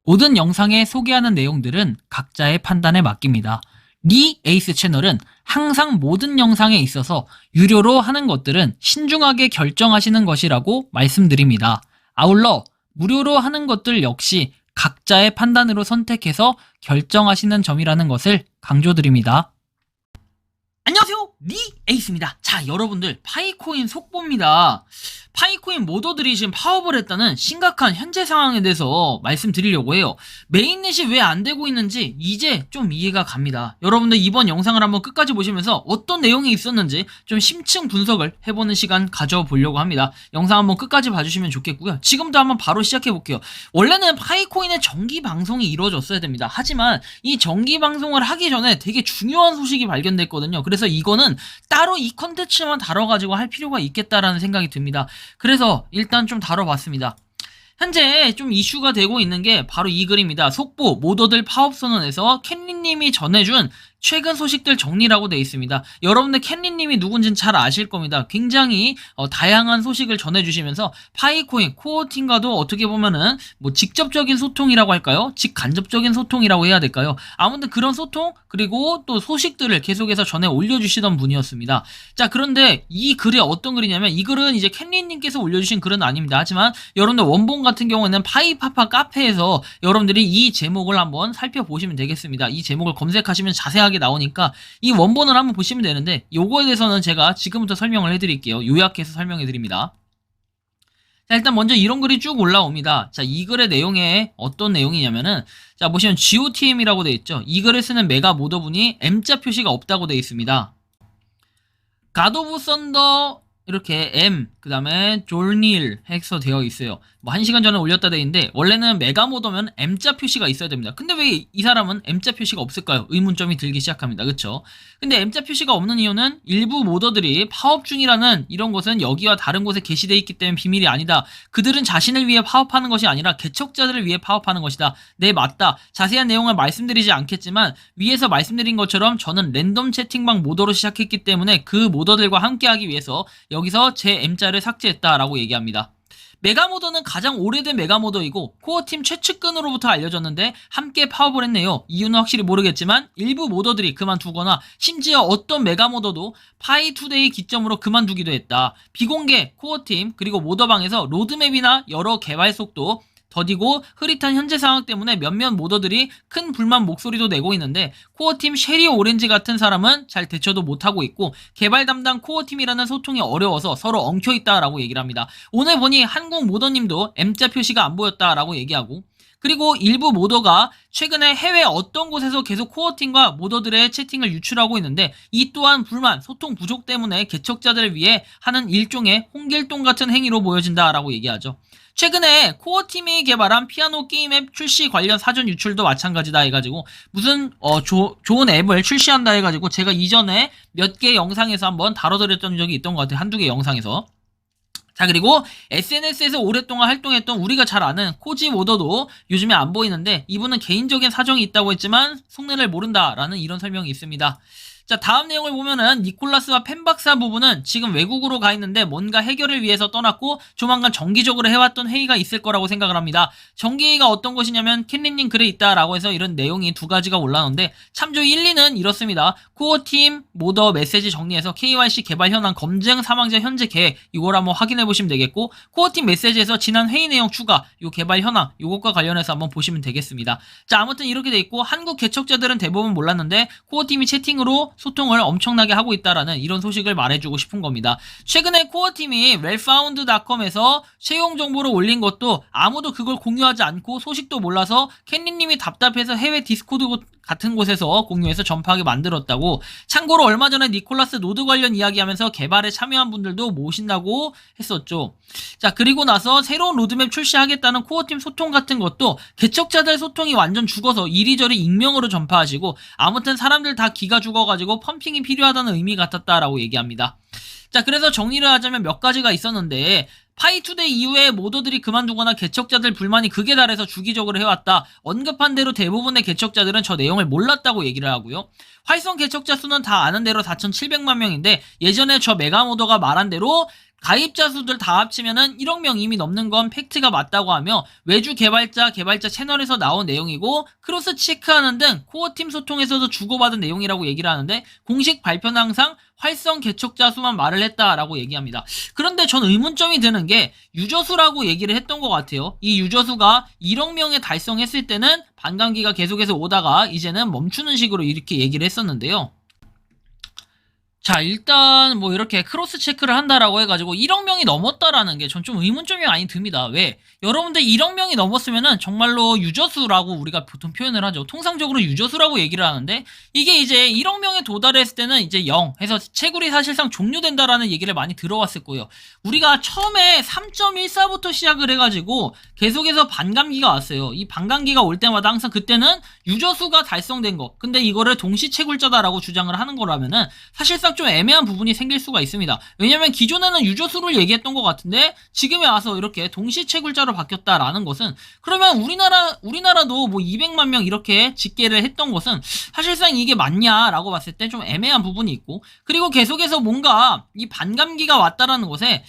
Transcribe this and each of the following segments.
모든 영상에 소개하는 내용들은 각자의 판단에 맡깁니다. 리 에이스 채널은 항상 모든 영상에 있어서 유료로 하는 것들은 신중하게 결정하시는 것이라고 말씀드립니다. 아울러 무료로 하는 것들 역시 각자의 판단으로 선택해서 결정하시는 점이라는 것을 강조드립니다. 안녕하세요, 리 에이스입니다. 자, 여러분들, 파이코인 속보입니다. 파이코인 모더들이 지금 파업을 했다는 심각한 현재 상황에 대해서 말씀드리려고 해요. 메인넷이 왜 안 되고 있는지 이제 좀 이해가 갑니다. 여러분들 이번 영상을 한번 끝까지 보시면서 어떤 내용이 있었는지 좀 심층 분석을 해보는 시간 가져보려고 합니다. 영상 한번 끝까지 봐주시면 좋겠고요. 지금부터 한번 바로 시작해볼게요. 원래는 파이코인의 정기 방송이 이루어졌어야 됩니다. 하지만 이 정기 방송을 하기 전에 되게 중요한 소식이 발견됐거든요. 그래서 이거는 따로 이 컨텐츠만 다뤄가지고 할 필요가 있겠다라는 생각이 듭니다. 그래서 일단 좀 다뤄봤습니다. 현재 좀 이슈가 되고 있는 게 바로 이 글입니다. 속보 모더들 파업 선언에서 캔리님이 전해준 최근 소식들 정리라고 되어 있습니다. 여러분들 캔리님이 누군지는 잘 아실 겁니다. 굉장히 다양한 소식을 전해주시면서 파이코인, 코어팀과도 어떻게 보면은 뭐 직접적인 소통이라고 할까요? 직간접적인 소통이라고 해야 될까요? 아무튼 그런 소통 그리고 또 소식들을 계속해서 전해 올려주시던 분이었습니다. 자, 그런데 이 글이 어떤 글이냐면 이 글은 이제 캔리님께서 올려주신 글은 아닙니다. 하지만 여러분들 원본 같은 경우에는 파이파파 카페에서 여러분들이 이 제목을 한번 살펴보시면 되겠습니다. 이 제목을 검색하시면 자세하게 나오니까 이 원본을 한번 보시면 되는데 요거에 대해서는 제가 지금부터 설명을 해드릴게요. 요약해서 설명해드립니다. 자, 일단 먼저 이런 글이 쭉 올라옵니다. 자, 이 글의 내용에 어떤 내용이냐면은 자, 보시면 GOTM이라고 되어 있죠. 이 글을 쓰는 메가 모더분이 M자 표시가 없다고 되어 있습니다. 갓 오브 썬더 이렇게 M 그 다음에 졸닐 해서 되어 있어요. 뭐 1시간 전에 올렸다 되어 있는데 원래는 메가모더면 M자 표시가 있어야 됩니다. 근데 왜 이 사람은 M자 표시가 없을까요? 의문점이 들기 시작합니다. 그쵸? 근데 M자 표시가 없는 이유는 일부 모더들이 파업 중이라는 이런 것은 여기와 다른 곳에 게시되어 있기 때문에 비밀이 아니다. 그들은 자신을 위해 파업하는 것이 아니라 개척자들을 위해 파업하는 것이다. 네, 맞다. 자세한 내용을 말씀드리지 않겠지만 위에서 말씀드린 것처럼 저는 랜덤 채팅방 모더로 시작했기 때문에 그 모더들과 함께하기 위해서 여기서 제 M자를 삭제했다라고 얘기합니다. 메가모더는 가장 오래된 메가모더이고 코어팀 최측근으로부터 알려졌는데 함께 파업을 했네요. 이유는 확실히 모르겠지만 일부 모더들이 그만두거나 심지어 어떤 메가모더도 파이투데이 기점으로 그만두기도 했다. 비공개 코어팀 그리고 모더방에서 로드맵이나 여러 개발 속도 더디고 흐릿한 현재 상황 때문에 몇몇 모더들이 큰 불만 목소리도 내고 있는데 코어팀 쉐리 오렌지 같은 사람은 잘 대처도 못하고 있고 개발 담당 코어팀이라는 소통이 어려워서 서로 엉켜있다라고 얘기를 합니다. 오늘 보니 한국 모더님도 M자 표시가 안 보였다라고 얘기하고 그리고 일부 모더가 최근에 해외 어떤 곳에서 계속 코어팀과 모더들의 채팅을 유출하고 있는데 이 또한 불만, 소통 부족 때문에 개척자들을 위해 하는 일종의 홍길동 같은 행위로 보여진다라고 얘기하죠. 최근에 코어팀이 개발한 피아노 게임 앱 출시 관련 사전 유출도 마찬가지다 해가지고 무슨 좋은 앱을 출시한다 해가지고 제가 이전에 몇 개 영상에서 한번 다뤄드렸던 적이 있던 것 같아요. 한두 개 영상에서. 자, 그리고 SNS에서 오랫동안 활동했던 우리가 잘 아는 코지 모더도 요즘에 안 보이는데 이분은 개인적인 사정이 있다고 했지만 속내를 모른다라는 이런 설명이 있습니다. 자, 다음 내용을 보면은 니콜라스와 펜박사 부부는 지금 외국으로 가 있는데 뭔가 해결을 위해서 떠났고 조만간 정기적으로 해왔던 회의가 있을 거라고 생각을 합니다. 정기회의가 어떤 것이냐면 캔리님 글에 있다라고 해서 이런 내용이 두 가지가 올라오는데 참조 1, 2는 이렇습니다. 코어팀 모더 메시지 정리해서 KYC 개발 현황 검증 사망자 현재 계획 이걸 한번 확인해 보시면 되겠고 코어팀 메시지에서 지난 회의 내용 추가 요 개발 현황 요것과 관련해서 한번 보시면 되겠습니다. 자, 아무튼 이렇게 돼 있고 한국 개척자들은 대부분 몰랐는데 코어팀이 채팅으로 소통을 엄청나게 하고 있다라는 이런 소식을 말해주고 싶은 겁니다. 최근에 코어팀이 wellfound.com에서 채용 정보를 올린 것도 아무도 그걸 공유하지 않고 소식도 몰라서 캔리님이 답답해서 해외 디스코드 같은 곳에서 공유해서 전파하게 만들었다고. 참고로 얼마 전에 니콜라스 노드 관련 이야기하면서 개발에 참여한 분들도 모신다고 했었죠. 자, 그리고 나서 새로운 로드맵 출시하겠다는 코어팀 소통 같은 것도 개척자들 소통이 완전 죽어서 이리저리 익명으로 전파하시고 아무튼 사람들 다 기가 죽어가지고 펌핑이 필요하다는 의미 같았다라고 얘기합니다. 자, 그래서 정리를 하자면 몇 가지가 있었는데 파이투데이 이후에 모더들이 그만두거나 개척자들 불만이 극에 달해서 주기적으로 해왔다. 언급한 대로 대부분의 개척자들은 저 내용을 몰랐다고 얘기를 하고요. 활성 개척자 수는 다 아는 대로 4,700만 명인데 예전에 저 메가모더가 말한 대로 가입자 수들 다 합치면은 1억 명 이미 넘는 건 팩트가 맞다고 하며 외주 개발자 채널에서 나온 내용이고 크로스 체크하는 등 코어팀 소통에서도 주고받은 내용이라고 얘기를 하는데 공식 발표는 항상 활성 개척자 수만 말을 했다라고 얘기합니다. 그런데 전 의문점이 드는 게 유저 수라고 얘기를 했던 것 같아요. 이 유저 수가 1억 명에 달성했을 때는 반감기가 계속해서 오다가 이제는 멈추는 식으로 이렇게 얘기를 했었는데요. 자, 일단 뭐 이렇게 크로스 체크를 한다라고 해가지고 1억 명이 넘었다라는 게 전 좀 의문점이 많이 듭니다. 왜? 여러분들 1억 명이 넘었으면은 정말로 유저수라고 우리가 보통 표현을 하죠. 통상적으로 유저수라고 얘기를 하는데 이게 이제 1억 명에 도달했을 때는 이제 0 해서 채굴이 사실상 종료된다라는 얘기를 많이 들어왔을 거예요. 우리가 처음에 3.14부터 시작을 해가지고 계속해서 반감기가 왔어요. 이 반감기가 올 때마다 항상 그때는 유저수가 달성된 거. 근데 이거를 동시 채굴자다라고 주장을 하는 거라면은 사실상 좀 애매한 부분이 생길 수가 있습니다. 왜냐면 기존에는 유저수를 얘기했던 것 같은데 지금에 와서 이렇게 동시 채굴자로 바뀌었다라는 것은 그러면 우리나라도 뭐 200만 명 이렇게 집계를 했던 것은 사실상 이게 맞냐라고 봤을 때 좀 애매한 부분이 있고 그리고 계속해서 뭔가 이 반감기가 왔다라는 것에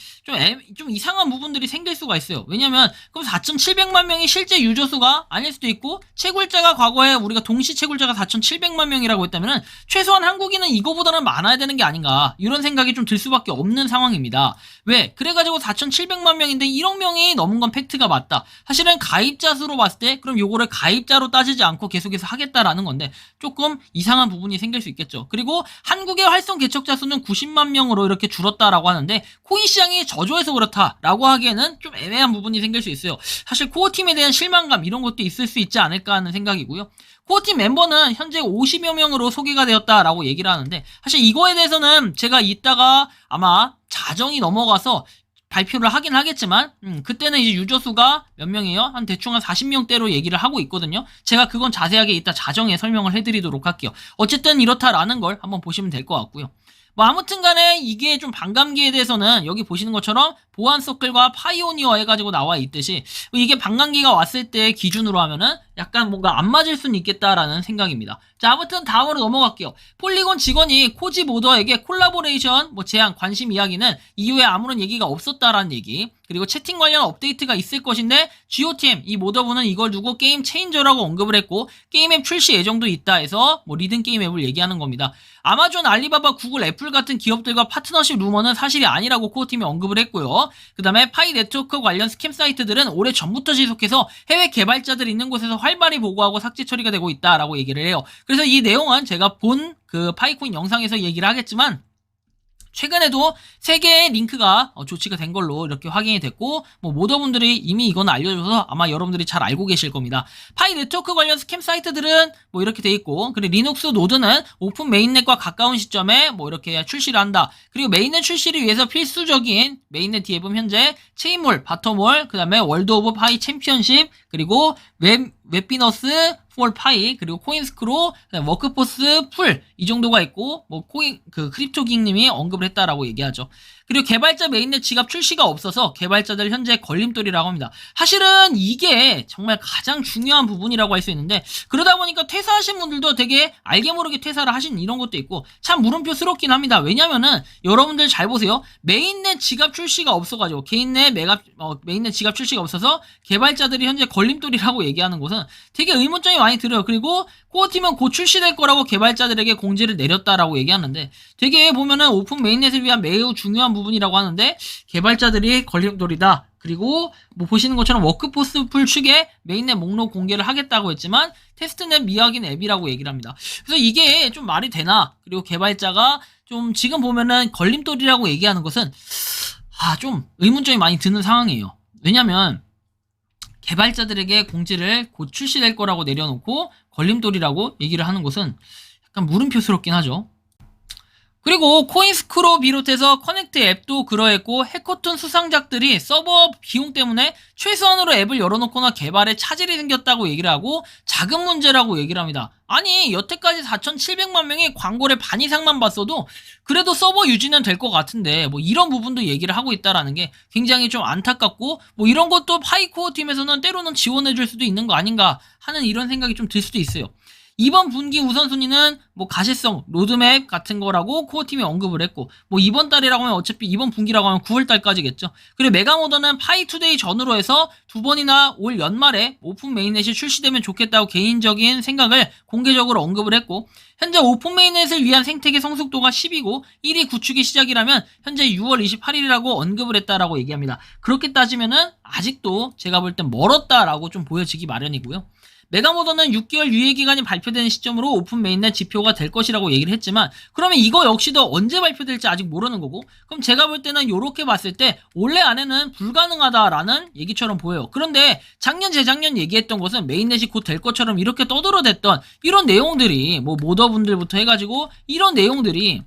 좀 이상한 부분들이 생길 수가 있어요. 왜냐면 그럼 4,700만 명이 실제 유저수가 아닐 수도 있고 채굴자가 과거에 우리가 동시 채굴자가 4,700만 명이라고 했다면은 최소한 한국인은 이거보다는 많아야 되는 게 아닌가 이런 생각이 좀 들 수밖에 없는 상황입니다. 왜? 그래가지고 4,700만 명인데 1억 명이 넘은 건 팩트가 맞다. 사실은 가입자 수로 봤을 때 그럼 요거를 가입자로 따지지 않고 계속해서 하겠다라는 건데 조금 이상한 부분이 생길 수 있겠죠. 그리고 한국의 활성 개척자 수는 90만 명으로 이렇게 줄었다라고 하는데 코인 시장이 저조해서 그렇다라고 하기에는 좀 애매한 부분이 생길 수 있어요. 사실 코어팀에 대한 실망감 이런 것도 있을 수 있지 않을까 하는 생각이고요. 코어팀 멤버는 현재 50여 명으로 소개가 되었다라고 얘기를 하는데 사실 이거에 대해서는 제가 이따가 아마 자정이 넘어가서 발표를 하긴 하겠지만 그때는 이제 유저 수가 몇 명이에요? 한 대충 한 40명대로 얘기를 하고 있거든요. 제가 그건 자세하게 이따 자정에 설명을 해드리도록 할게요. 어쨌든 이렇다라는 걸 한번 보시면 될 것 같고요. 뭐 아무튼 간에 이게 좀 반감기에 대해서는 여기 보시는 것처럼 보안 서클과 파이오니어 해가지고 나와 있듯이 이게 반감기가 왔을 때 기준으로 하면은 약간 뭔가 안 맞을 수는 있겠다라는 생각입니다. 자, 아무튼 다음으로 넘어갈게요. 폴리곤 직원이 코지 모더에게 콜라보레이션 제안 관심 이야기는 이후에 아무런 얘기가 없었다라는 얘기 그리고 채팅 관련 업데이트가 있을 것인데 GOTM 이 모더분은 이걸 두고 게임 체인저라고 언급을 했고 게임 앱 출시 예정도 있다 해서 리듬 게임 앱을 얘기하는 겁니다. 아마존, 알리바바, 구글, 애플 같은 기업들과 파트너십 루머는 사실이 아니라고 코어팀이 언급을 했고요. 그 다음에 파이 네트워크 관련 스캠 사이트들은 오래 전부터 지속해서 해외 개발자들 있는 곳에서 활발히 보고하고 삭제 처리가 되고 있다라고 얘기를 해요. 그래서 이 내용은 제가 본 그 파이코인 영상에서 얘기를 하겠지만 최근에도 3개의 링크가 조치가 된 걸로 이렇게 확인이 됐고 모더분들이 이미 이건 알려줘서 아마 여러분들이 잘 알고 계실 겁니다. 파이 네트워크 관련 스캠 사이트들은 이렇게 돼 있고 그리고 리눅스 노드는 오픈 메인넷과 가까운 시점에 이렇게 출시를 한다. 그리고 메인넷 출시를 위해서 필수적인 메인넷 디앱은 현재 체인몰, 바텀몰, 그 다음에 월드 오브 파이 챔피언십 그리고 웹비너스 폴 파이 그리고 코인스크로 워크포스 풀 이 정도가 있고 크립토깅님이 언급을 했다라고 얘기하죠. 그리고 개발자 메인넷 지갑 출시가 없어서 개발자들 현재 걸림돌이라고 합니다. 사실은 이게 정말 가장 중요한 부분이라고 할 수 있는데 그러다 보니까 퇴사하신 분들도 되게 알게 모르게 퇴사를 하신 이런 것도 있고 참 물음표스럽긴 합니다. 왜냐면은 여러분들 잘 보세요. 메인넷 지갑 출시가 없어가지고 메인넷 지갑 출시가 없어서 개발자들이 현재 걸림돌이라고 얘기하는 것은 되게 의문점이 많이 들어요. 그리고 코어팀은 곧 출시될 거라고 개발자들에게 공지를 내렸다라고 얘기하는데 되게 보면은 오픈 메인넷을 위한 매우 중요한 부분이라고 하는데 개발자들이 걸림돌이다. 그리고 보시는 것처럼 워크포스 풀 측에 메인넷 목록 공개를 하겠다고 했지만 테스트넷 미확인 앱이라고 얘기를 합니다. 그래서 이게 좀 말이 되나? 그리고 개발자가 좀 지금 보면은 걸림돌이라고 얘기하는 것은 좀 의문점이 많이 드는 상황이에요. 왜냐면 개발자들에게 공지를 곧 출시될 거라고 내려놓고 걸림돌이라고 얘기를 하는 것은 약간 물음표스럽긴 하죠. 그리고 코인스크로 비롯해서 커넥트 앱도 그러했고 해커톤 수상작들이 서버 비용 때문에 최소한으로 앱을 열어놓거나 개발에 차질이 생겼다고 얘기를 하고 자금 문제라고 얘기를 합니다. 아니 여태까지 4,700만 명이 광고를 반 이상만 봤어도 그래도 서버 유지는 될 것 같은데 이런 부분도 얘기를 하고 있다라는 게 굉장히 좀 안타깝고 이런 것도 파이코어 팀에서는 때로는 지원해줄 수도 있는 거 아닌가 하는 이런 생각이 좀 들 수도 있어요. 이번 분기 우선순위는 뭐 가시성, 로드맵 같은 거라고 코어팀이 언급을 했고, 뭐 이번 달이라고 하면 어차피 이번 분기라고 하면 9월 달까지겠죠. 그리고 메가모더는 파이투데이 전후로 해서 2번이나 올 연말에 오픈 메인넷이 출시되면 좋겠다고 개인적인 생각을 공개적으로 언급을 했고, 현재 오픈 메인넷을 위한 생태계 성숙도가 10이고 1위 구축이 시작이라면 현재 6월 28일이라고 언급을 했다라고 얘기합니다. 그렇게 따지면은 아직도 제가 볼 땐 멀었다라고 좀 보여지기 마련이고요. 메가모더는 6개월 유예기간이 발표되는 시점으로 오픈 메인넷 지표가 될 것이라고 얘기를 했지만, 그러면 이거 역시도 언제 발표될지 아직 모르는 거고, 그럼 제가 볼 때는 요렇게 봤을 때 올해 안에는 불가능하다라는 얘기처럼 보여요. 그런데 작년 재작년 얘기했던 것은 메인넷이 곧 될 것처럼 이렇게 떠들어댔던 이런 내용들이, 뭐 모더분들부터 해가지고 이런 내용들이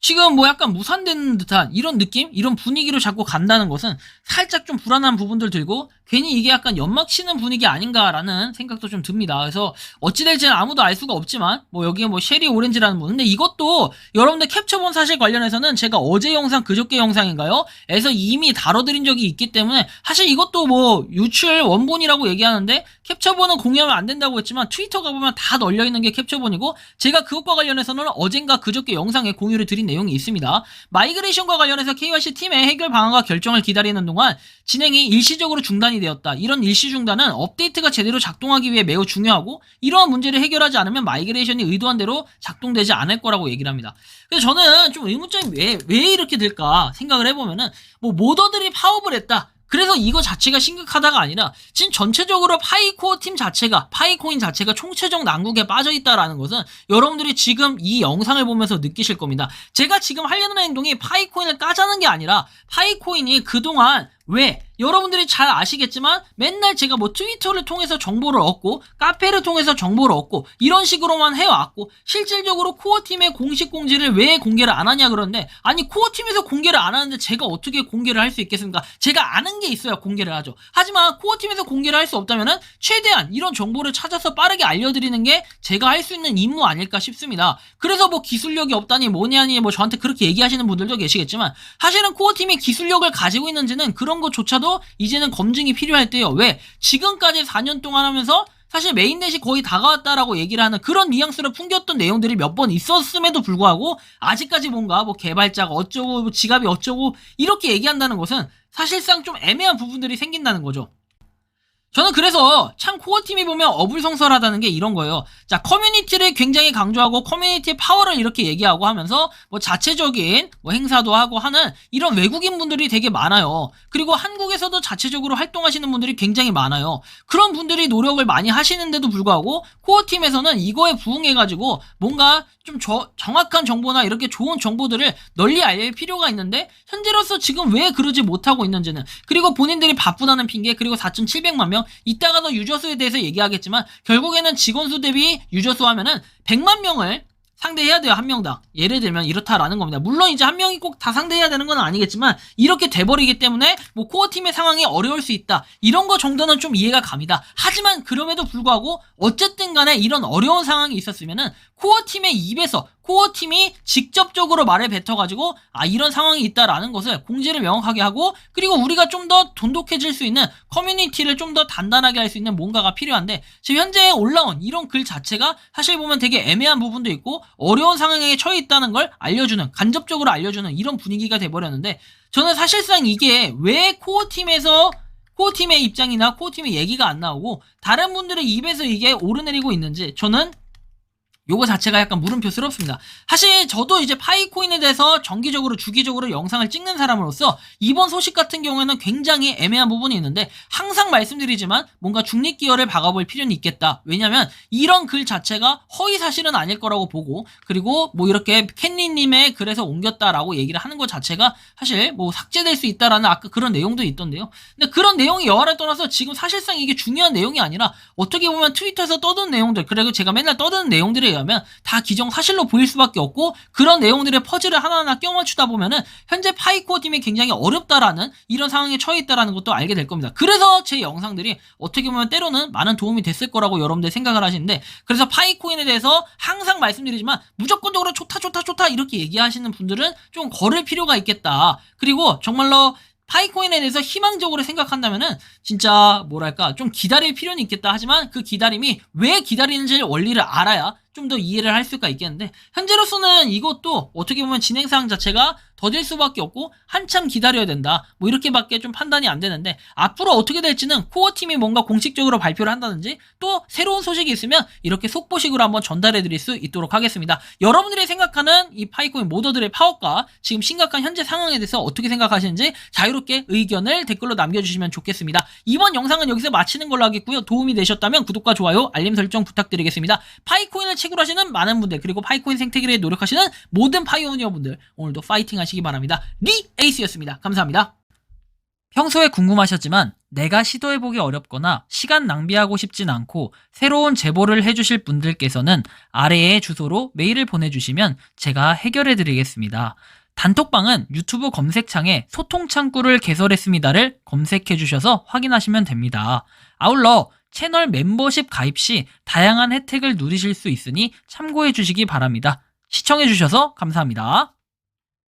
지금 뭐 약간 무산되는 듯한 이런 느낌? 이런 분위기로 자꾸 간다는 것은 살짝 좀 불안한 부분들 들고, 괜히 이게 약간 연막 치는 분위기 아닌가라는 생각도 좀 듭니다. 그래서 어찌 될지는 아무도 알 수가 없지만, 뭐 여기에 뭐 쉐리 오렌지라는 분, 근데 이것도 여러분들 캡처본 사실 관련해서는 제가 어제 영상, 그저께 영상인가요? 에서 이미 다뤄드린 적이 있기 때문에 사실 이것도 뭐 유출 원본이라고 얘기하는데, 캡처본은 공유하면 안 된다고 했지만 트위터 가보면 다 널려있는 게 캡처본이고, 제가 그것과 관련해서는 어젠가 그저께 영상에 공유를 드린 내용이 있습니다. 마이그레이션과 관련해서 KYC 팀의 해결 방안과 결정을 기다리는 동안 진행이 일시적으로 중단이 되었다. 이런 일시 중단은 업데이트가 제대로 작동하기 위해 매우 중요하고, 이러한 문제를 해결하지 않으면 마이그레이션이 의도한 대로 작동되지 않을 거라고 얘기를 합니다. 그래서 저는 좀 의문점이 왜 이렇게 될까 생각을 해보면은, 뭐 모더들이 파업을 했다, 그래서 이거 자체가 심각하다가 아니라 지금 전체적으로 파이코어 팀 자체가, 파이코인 자체가 총체적 난국에 빠져있다라는 것은 여러분들이 지금 이 영상을 보면서 느끼실 겁니다. 제가 지금 하려는 행동이 파이코인을 까자는 게 아니라, 파이코인이 그동안 왜 여러분들이 잘 아시겠지만 맨날 제가 뭐 트위터를 통해서 정보를 얻고 카페를 통해서 정보를 얻고 이런 식으로만 해왔고, 실질적으로 코어팀의 공식 공지를 왜 공개를 안 하냐 그러는데, 아니 코어팀에서 공개를 안 하는데 제가 어떻게 공개를 할 수 있겠습니까? 제가 아는 게 있어야 공개를 하죠. 하지만 코어팀에서 공개를 할 수 없다면은 최대한 이런 정보를 찾아서 빠르게 알려드리는 게 제가 할 수 있는 임무 아닐까 싶습니다. 그래서 뭐 기술력이 없다니 뭐냐니 뭐 저한테 그렇게 얘기하시는 분들도 계시겠지만, 사실은 코어팀이 기술력을 가지고 있는지는 그런 것조차도 이제는 검증이 필요할 때요. 왜? 지금까지 4년 동안 하면서 사실 메인넷이 거의 다가왔다라고 얘기를 하는 그런 뉘앙스를 풍겼던 내용들이 몇 번 있었음에도 불구하고 아직까지 뭔가 뭐 개발자가 어쩌고 뭐 지갑이 어쩌고 이렇게 얘기한다는 것은 사실상 좀 애매한 부분들이 생긴다는 거죠. 저는 그래서 참 코어팀이 보면 어불성설하다는 게 이런 거예요. 자, 커뮤니티를 굉장히 강조하고 커뮤니티의 파워를 이렇게 얘기하고 하면서 뭐 자체적인 뭐 행사도 하고 하는 이런 외국인 분들이 되게 많아요. 그리고 한국에서도 자체적으로 활동하시는 분들이 굉장히 많아요. 그런 분들이 노력을 많이 하시는데도 불구하고 코어팀에서는 이거에 부응해가지고 뭔가 좀 정확한 정보나 이렇게 좋은 정보들을 널리 알릴 필요가 있는데, 현재로서 지금 왜 그러지 못하고 있는지는, 그리고 본인들이 바쁘다는 핑계, 그리고 4,700만 명, 이따가도 유저수에 대해서 얘기하겠지만 결국에는 직원수 대비 유저수 하면은 100만 명을 상대해야 돼요, 한 명당. 예를 들면 이렇다라는 겁니다. 물론 이제 한 명이 꼭 다 상대해야 되는 건 아니겠지만 이렇게 돼버리기 때문에 뭐 코어팀의 상황이 어려울 수 있다, 이런 거 정도는 좀 이해가 갑니다. 하지만 그럼에도 불구하고 어쨌든 간에 이런 어려운 상황이 있었으면은 코어팀의 입에서 코어팀이 직접적으로 말을 뱉어가지고 이런 상황이 있다라는 것을 공지를 명확하게 하고, 그리고 우리가 좀 더 돈독해질 수 있는 커뮤니티를 좀 더 단단하게 할 수 있는 뭔가가 필요한데, 지금 현재 올라온 이런 글 자체가 사실 보면 되게 애매한 부분도 있고 어려운 상황에 처해 있다는 걸 알려주는, 간접적으로 알려주는 이런 분위기가 돼버렸는데, 저는 사실상 이게 왜 코어팀의 입장이나 코어팀의 얘기가 안 나오고 다른 분들의 입에서 이게 오르내리고 있는지 저는 요거 자체가 약간 물음표스럽습니다. 사실 저도 이제 파이코인에 대해서 정기적으로 주기적으로 영상을 찍는 사람으로서 이번 소식 같은 경우에는 굉장히 애매한 부분이 있는데, 항상 말씀드리지만 뭔가 중립기어를 박아볼 필요는 있겠다. 왜냐면 이런 글 자체가 허위사실은 아닐 거라고 보고, 그리고 뭐 이렇게 캔리님의 글에서 옮겼다라고 얘기를 하는 것 자체가 사실 뭐 삭제될 수 있다라는 아까 그런 내용도 있던데요. 근데 그런 내용이 여하를 떠나서 지금 사실상 이게 중요한 내용이 아니라 어떻게 보면 트위터에서 떠드는 내용들, 그리고 제가 맨날 떠드는 내용들이 하면 다 기정사실로 보일 수밖에 없고, 그런 내용들의 퍼즐을 하나하나 껴맞추다 보면은 현재 파이코어 팀이 굉장히 어렵다라는 이런 상황에 처해 있다라는 것도 알게 될 겁니다. 그래서 제 영상들이 어떻게 보면 때로는 많은 도움이 됐을 거라고 여러분들 생각을 하시는데, 그래서 파이코인에 대해서 항상 말씀드리지만 무조건적으로 좋다 이렇게 얘기하시는 분들은 좀 걸을 필요가 있겠다. 그리고 정말로 파이코인에 대해서 희망적으로 생각한다면은 진짜 뭐랄까 좀 기다릴 필요는 있겠다. 하지만 그 기다림이 왜 기다리는지 원리를 알아야 좀 더 이해를 할 수가 있겠는데, 현재로서는 이것도 어떻게 보면 진행 사항 자체가 더딜 수밖에 없고 한참 기다려야 된다, 뭐 이렇게밖에 좀 판단이 안 되는데, 앞으로 어떻게 될지는 코어 팀이 뭔가 공식적으로 발표를 한다든지 또 새로운 소식이 있으면 이렇게 속보식으로 한번 전달해 드릴 수 있도록 하겠습니다. 여러분들이 생각하는 이 파이코인 모더들의 파워가 지금 심각한 현재 상황에 대해서 어떻게 생각하시는지 자유롭게 의견을 댓글로 남겨주시면 좋겠습니다. 이번 영상은 여기서 마치는 걸로 하겠고요. 도움이 되셨다면 구독과 좋아요, 알림 설정 부탁드리겠습니다. 파이코인을 채굴 하시는 많은 분들, 그리고 파이코인 생태계에 노력하시는 모든 파이오니어 분들, 오늘도 파이팅 하시기 바랍니다. 리 에이스였습니다. 감사합니다. 평소에 궁금하셨지만 내가 시도해보기 어렵거나 시간 낭비하고 싶진 않고 새로운 제보를 해주실 분들께서는 아래의 주소로 메일을 보내주시면 제가 해결해드리겠습니다. 단톡방은 유튜브 검색창에 소통창구를 개설했습니다를 검색해주셔서 확인하시면 됩니다. 아울러 채널 멤버십 가입 시 다양한 혜택을 누리실 수 있으니 참고해주시기 바랍니다. 시청해주셔서 감사합니다.